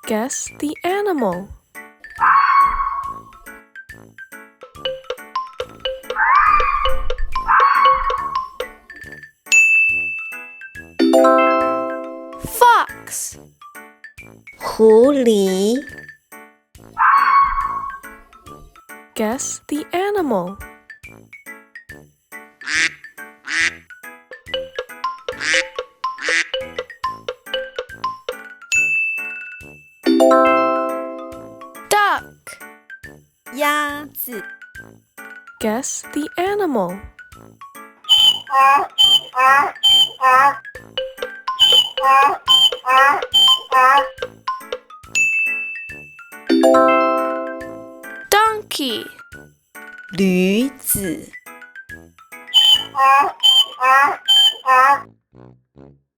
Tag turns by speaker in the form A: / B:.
A: Guess the animal. Fox.
B: 狐狸
A: Guess the animal. Duck.
B: 鸭子
A: Guess the animal. Donkey.
B: 驴子